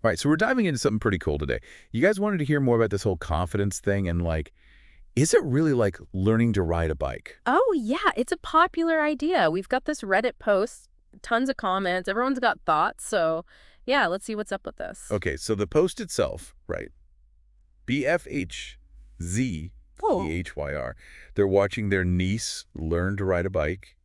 All right, so we're diving into something pretty cool today. You guys wanted to hear more about this whole confidence thing and, like, is it really like learning to ride a bike? Oh, yeah, it's a popular idea. We've got this Reddit post, tons of comments, everyone's got thoughts, so yeah, let's see what's up with this. Okay, so the post itself, right? Oh. BFHZEHYR. They're watching their niece learn to ride a bike,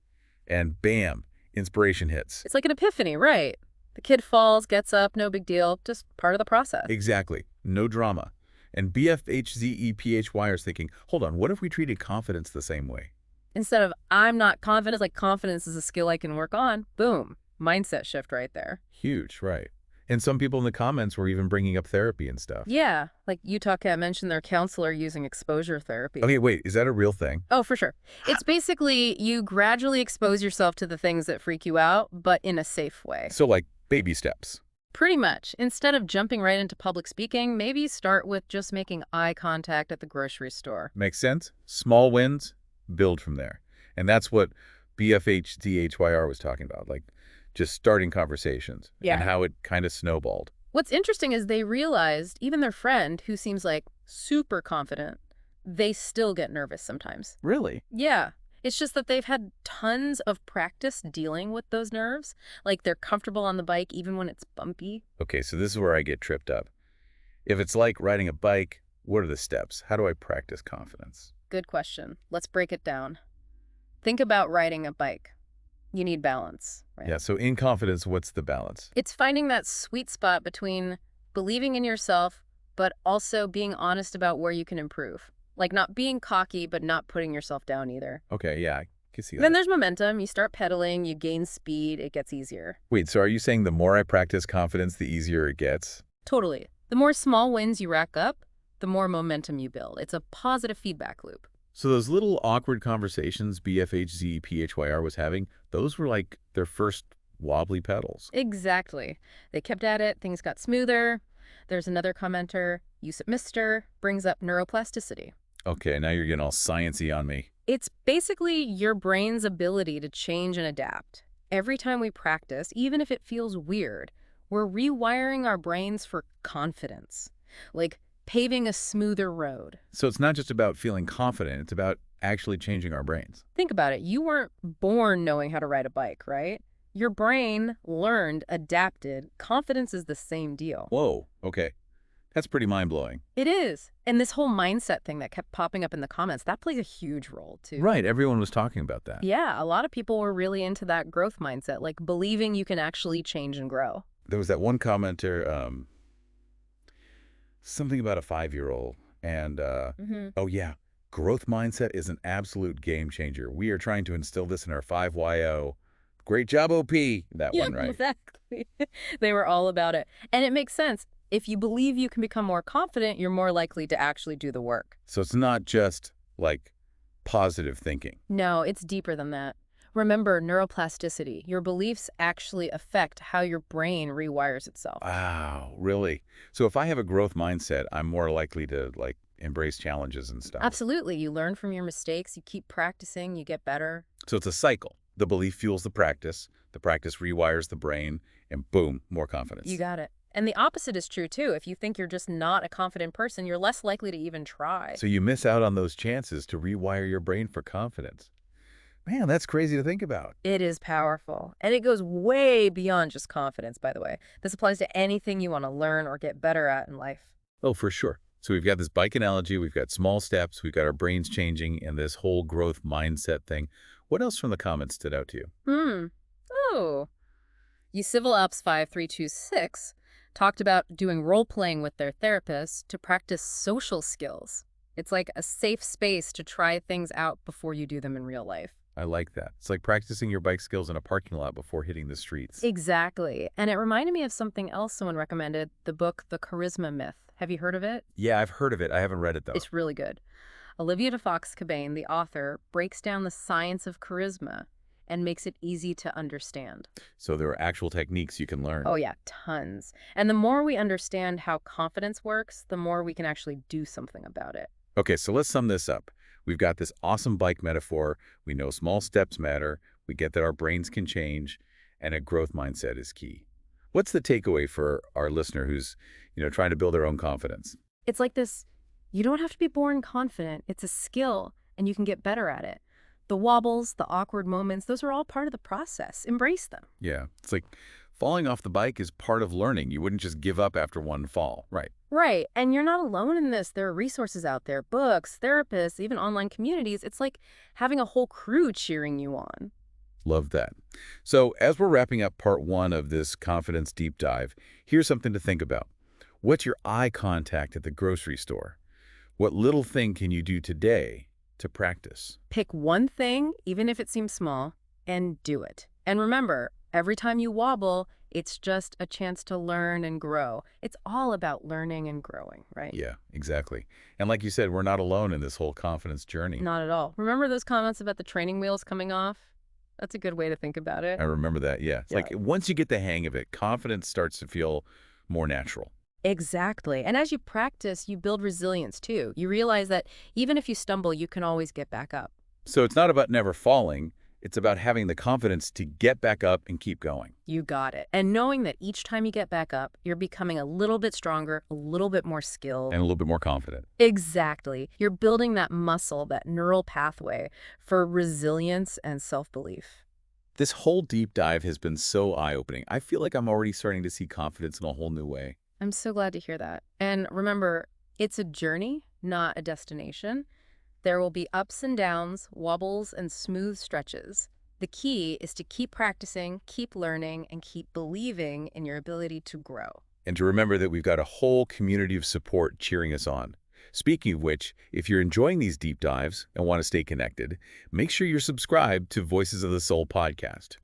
and bam, inspiration hits. It's like an epiphany, right? The kid falls, gets up, no big deal, just part of the process. Exactly. No drama. And BFHZEPHY is thinking, hold on, what if we treated confidence the same way? Instead of, I'm not confident, it's like confidence is a skill I can work on, boom, mindset shift right there. Huge, right. And some people in the comments were even bringing up therapy and stuff. Yeah, like Utah Cat mentioned their counselor using exposure therapy. Okay, wait, is that a real thing? Oh, for sure. It's basically you gradually expose yourself to the things that freak you out, but in a safe way. So like baby steps. Pretty much. Instead of jumping right into public speaking, maybe start with just making eye contact at the grocery store. Makes sense? Small wins, build from there. And that's what BFHDHYR was talking about, like just starting conversations and how it kind of snowballed. What's interesting is they realized even their friend, who seems like super confident, they still get nervous sometimes. Really? Yeah. It's just that they've had tons of practice dealing with those nerves. Like they're comfortable on the bike even when it's bumpy. Okay, so this is where I get tripped up. If it's like riding a bike, what are the steps? How do I practice confidence? Good question. Let's break it down. Think about riding a bike. You need balance, right? Yeah, so in confidence, what's the balance? It's finding that sweet spot between believing in yourself, but also being honest about where you can improve. Like not being cocky, but not putting yourself down either. Okay, yeah, I can see Then that. there's momentum. You start pedaling, you gain speed, it gets easier. Wait, so are you saying the more I practice confidence, the easier it gets? Totally. The more small wins you rack up, the more momentum you build. It's a positive feedback loop. So those little awkward conversations BFHZPHYR was having, those were like their first wobbly pedals. Exactly. They kept at it, things got smoother. There's another commenter, use it mister, brings up neuroplasticity. Okay, now you're getting all sciencey on me. It's basically your brain's ability to change and adapt. Every time we practice, even if it feels weird, we're rewiring our brains for confidence, like paving a smoother road. So it's not just about feeling confident, it's about actually changing our brains. Think about it. You weren't born knowing how to ride a bike, right? Your brain learned, adapted. Confidence is the same deal. Whoa, okay. That's pretty mind-blowing. It is. And this whole mindset thing that kept popping up in the comments, that plays a huge role, too. Right, everyone was talking about that. Yeah, a lot of people were really into that growth mindset, like believing you can actually change and grow. There was that one commenter, something about a 5-year-old, and, oh yeah, growth mindset is an absolute game changer. We are trying to instill this in our 5YO. Great job, OP. That one, right? Exactly. They were all about it. And it makes sense. If you believe you can become more confident, you're more likely to actually do the work. So it's not just, like, positive thinking. No, it's deeper than that. Remember neuroplasticity. Your beliefs actually affect how your brain rewires itself. Wow, really? So if I have a growth mindset, I'm more likely to, like, embrace challenges and stuff. Absolutely. You learn from your mistakes. You keep practicing. You get better. So it's a cycle. The belief fuels the practice rewires the brain, and boom, more confidence. You got it. And the opposite is true, too. If you think you're just not a confident person, you're less likely to even try. So you miss out on those chances to rewire your brain for confidence. Man, that's crazy to think about. It is powerful. And it goes way beyond just confidence, by the way. This applies to anything you want to learn or get better at in life. Oh, for sure. So we've got this bike analogy, we've got small steps, we've got our brains changing, and this whole growth mindset thing. What else from the comments stood out to you? Oh. Civil Ops 5326 talked about doing role-playing with their therapist to practice social skills. It's like a safe space to try things out before you do them in real life. I like that. It's like practicing your bike skills in a parking lot before hitting the streets. Exactly. And it reminded me of something else someone recommended, the book The Charisma Myth. Have you heard of it? Yeah, I've heard of it. I haven't read it, though. It's really good. Olivia DeFox-Cabane, the author, breaks down the science of charisma and makes it easy to understand. So there are actual techniques you can learn. Oh yeah, tons. And the more we understand how confidence works, the more we can actually do something about it. Okay, so let's sum this up. We've got this awesome bike metaphor. We know small steps matter. We get that our brains can change, and a growth mindset is key. What's the takeaway for our listener who's, trying to build their own confidence? It's like this, you don't have to be born confident. It's a skill, and you can get better at it. The wobbles, the awkward moments, those are all part of the process. Embrace them. Yeah, it's like falling off the bike is part of learning. You wouldn't just give up after one fall. Right. Right, and you're not alone in this. There are resources out there, books, therapists, even online communities. It's like having a whole crew cheering you on. Love that. So as we're wrapping up part one of this confidence deep dive, here's something to think about. What's your eye contact at the grocery store? What little thing can you do today to practice? Pick one thing, even if it seems small, and do it. And remember, every time you wobble, it's just a chance to learn and grow. It's all about learning and growing, right? Yeah, exactly. And like you said, we're not alone in this whole confidence journey. Not at all. Remember those comments about the training wheels coming off? That's a good way to think about it. I remember that, yeah. It's like once you get the hang of it, confidence starts to feel more natural. Exactly. And as you practice, you build resilience too. You realize that even if you stumble, you can always get back up. So it's not about never falling. It's about having the confidence to get back up and keep going. You got it. And knowing that each time you get back up, you're becoming a little bit stronger, a little bit more skilled. And a little bit more confident. Exactly. You're building that muscle, that neural pathway for resilience and self-belief. This whole deep dive has been so eye-opening. I feel like I'm already starting to see confidence in a whole new way. I'm so glad to hear that. And remember, it's a journey, not a destination. There will be ups and downs, wobbles, and smooth stretches. The key is to keep practicing, keep learning, and keep believing in your ability to grow. And to remember that we've got a whole community of support cheering us on. Speaking of which, if you're enjoying these deep dives and want to stay connected, make sure you're subscribed to Voices of the Soul podcast.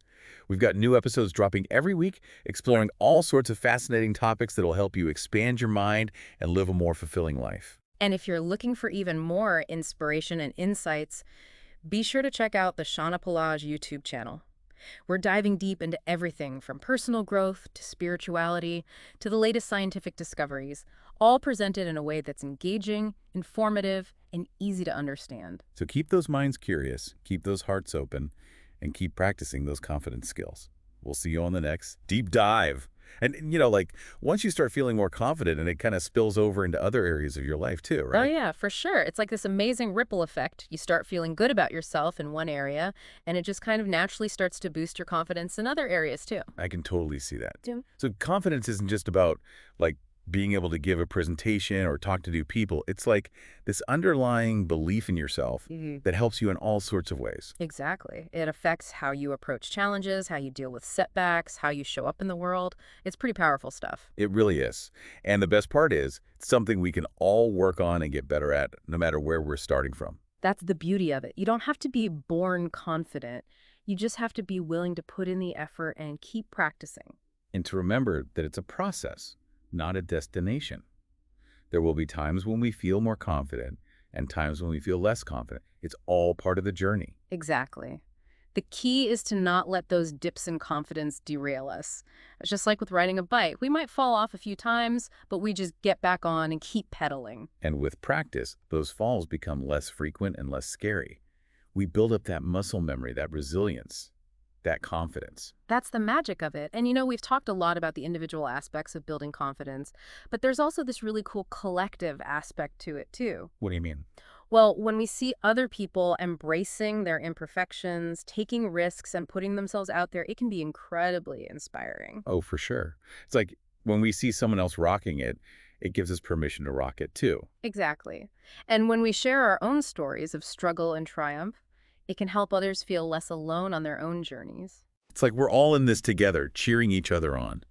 We've got new episodes dropping every week, exploring all sorts of fascinating topics that will help you expand your mind and live a more fulfilling life. And if you're looking for even more inspiration and insights, be sure to check out the Shauna Palaj YouTube channel. We're diving deep into everything from personal growth to spirituality to the latest scientific discoveries, all presented in a way that's engaging, informative, and easy to understand. So keep those minds curious, keep those hearts open, and keep practicing those confidence skills. We'll see you on the next deep dive. And, once you start feeling more confident and it kind of spills over into other areas of your life too, right? Oh, yeah, for sure. It's like this amazing ripple effect. You start feeling good about yourself in one area, and it just kind of naturally starts to boost your confidence in other areas too. I can totally see that. Yeah. So confidence isn't just about, being able to give a presentation or talk to new people. It's like this underlying belief in yourself that helps you in all sorts of ways. Exactly. It affects how you approach challenges, how you deal with setbacks, how you show up in the world. It's pretty powerful stuff. It really is. And the best part is, it's something we can all work on and get better at, no matter where we're starting from. That's the beauty of it. You don't have to be born confident. You just have to be willing to put in the effort and keep practicing. And to remember that it's a process, not a destination. There will be times when we feel more confident and times when we feel less confident. It's all part of the journey. Exactly. The key is to not let those dips in confidence derail us. It's just like with riding a bike. We might fall off a few times, but we just get back on and keep pedaling. And with practice, those falls become less frequent and less scary. We build up that muscle memory, that resilience, that confidence. That's the magic of it. And we've talked a lot about the individual aspects of building confidence, but there's also this really cool collective aspect to it too. What do you mean? Well, when we see other people embracing their imperfections, taking risks, and putting themselves out there, it can be incredibly inspiring. Oh, for sure. It's like when we see someone else rocking it, it gives us permission to rock it too. Exactly. And when we share our own stories of struggle and triumph, it can help others feel less alone on their own journeys. It's like we're all in this together, cheering each other on.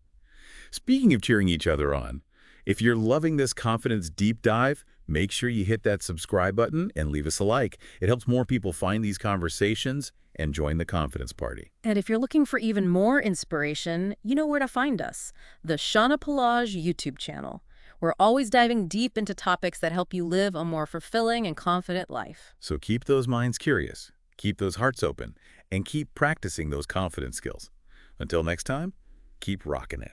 Speaking of cheering each other on, if you're loving this confidence deep dive, make sure you hit that subscribe button and leave us a like. It helps more people find these conversations and join the confidence party. And if you're looking for even more inspiration, you know where to find us. The Shauna Palaj YouTube channel. We're always diving deep into topics that help you live a more fulfilling and confident life. So keep those minds curious, keep those hearts open, and keep practicing those confidence skills. Until next time, keep rocking it.